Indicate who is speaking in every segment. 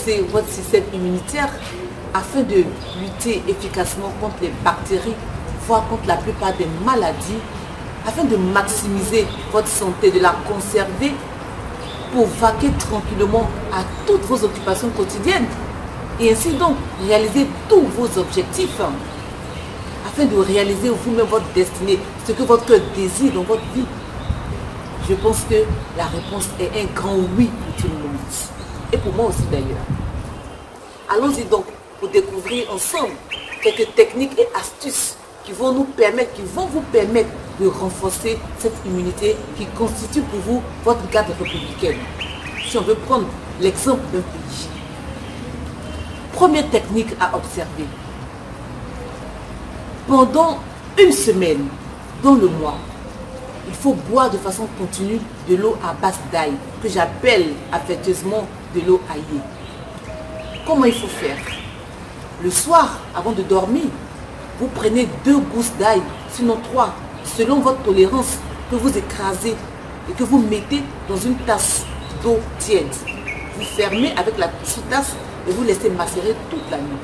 Speaker 1: renforcer votre système immunitaire afin de lutter efficacement contre les bactéries, voire contre la plupart des maladies, afin de maximiser votre santé, de la conserver pour vaquer tranquillement à toutes vos occupations quotidiennes et ainsi donc réaliser tous vos objectifs afin de réaliser vous-même votre destinée, ce que votre cœur désire dans votre vie. Je pense que la réponse est un grand oui pour tout le monde. Et pour moi aussi d'ailleurs. Allons-y donc pour découvrir ensemble quelques techniques et astuces qui vont vous permettre de renforcer cette immunité qui constitue pour vous votre garde républicaine. Si on veut prendre l'exemple d'un pays. Première technique à observer. Pendant une semaine dans le mois, il faut boire de façon continue de l'eau à base d'ail, que j'appelle affectueusement de l'eau aillée. Comment il faut faire? Le soir, avant de dormir, vous prenez 2 gousses d'ail, sinon 3, selon votre tolérance, que vous écrasez et que vous mettez dans une tasse d'eau tiède. Vous fermez avec la sous-tasse et vous laissez macérer toute la nuit.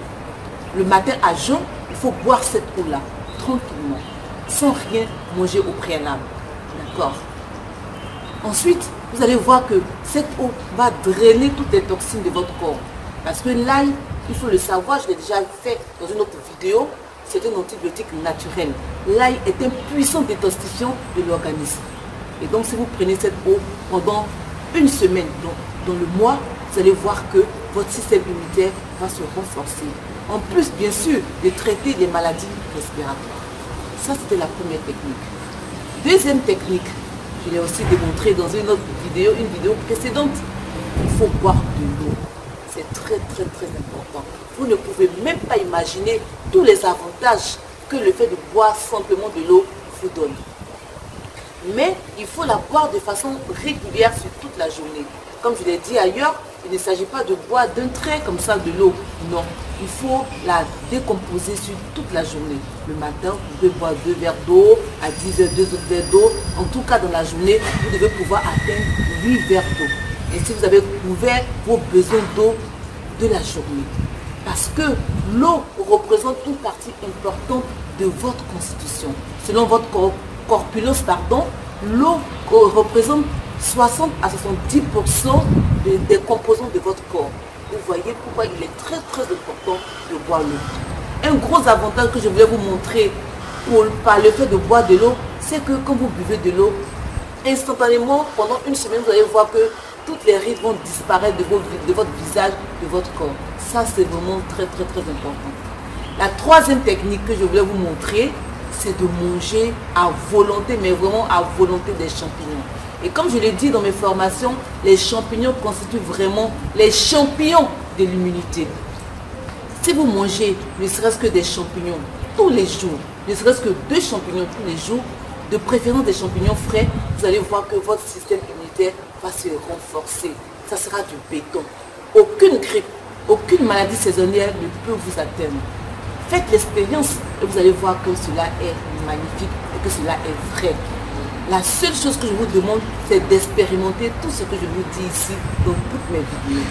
Speaker 1: Le matin à jeun, il faut boire cette eau-là, tranquillement, sans rien manger au préalable. D'accord? Ensuite, vous allez voir que cette eau va drainer toutes les toxines de votre corps. Parce que l'ail, il faut le savoir, je l'ai déjà fait dans une autre vidéo, c'est un antibiotique naturel. L'ail est un puissant détoxifiant de l'organisme. Et donc, si vous prenez cette eau pendant une semaine dans le mois, vous allez voir que votre système immunitaire va se renforcer. En plus, bien sûr, de traiter les maladies respiratoires. Ça, c'était la première technique. Deuxième technique, je l'ai aussi démontré dans une autre vidéo, une vidéo précédente. Il faut boire de l'eau. C'est très important. Vous ne pouvez même pas imaginer tous les avantages que le fait de boire simplement de l'eau vous donne. Mais il faut la boire de façon régulière sur toute la journée. Comme je l'ai dit ailleurs, il ne s'agit pas de boire d'un trait comme ça de l'eau. Non, il faut la décomposer sur toute la journée. Le matin, vous pouvez boire 2 verres d'eau, à 10 h 2 autres verres d'eau. En tout cas, dans la journée, vous devez pouvoir atteindre 8 verres d'eau. Et si vous avez couvert vos besoins d'eau de la journée. Parce que l'eau représente une partie importante de votre constitution. Selon votre corpulence, l'eau représente 60 à 70% des composants de votre corps. Vous voyez pourquoi il est très important de boire l'eau. Un gros avantage que je voulais vous montrer par le fait de boire de l'eau, c'est que quand vous buvez de l'eau, instantanément, pendant une semaine, vous allez voir que toutes les rides vont disparaître de votre visage, de votre corps. Ça, c'est vraiment très important. La troisième technique que je voulais vous montrer, c'est de manger à volonté, mais vraiment à volonté des champignons. Et comme je l'ai dit dans mes formations, les champignons constituent vraiment les champions de l'immunité. Si vous mangez ne serait-ce que des champignons tous les jours, ne serait-ce que 2 champignons tous les jours, de préférence des champignons frais, vous allez voir que votre système immunitaire va se renforcer. Ça sera du béton. Aucune grippe, aucune maladie saisonnière ne peut vous atteindre. Faites l'expérience et vous allez voir que cela est magnifique et que cela est vrai. La seule chose que je vous demande, c'est d'expérimenter tout ce que je vous dis ici dans toutes mes vidéos.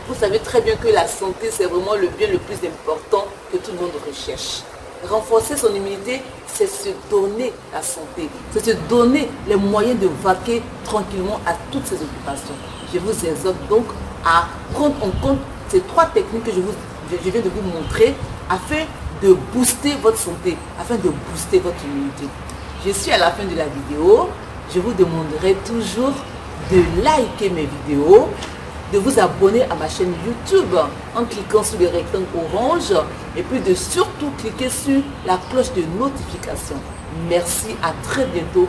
Speaker 1: Vous savez très bien que la santé, c'est vraiment le bien le plus important que tout le monde recherche. Renforcer son immunité, c'est se donner la santé. C'est se donner les moyens de vaquer tranquillement à toutes ces occupations. Je vous exhorte donc à prendre en compte ces 3 techniques que je viens de vous montrer afin de booster votre santé, afin de booster votre immunité. Je suis à la fin de la vidéo. Je vous demanderai toujours de liker mes vidéos, de vous abonner à ma chaîne YouTube en cliquant sur le rectangle orange et puis de surtout cliquer sur la cloche de notification. Merci, à très bientôt.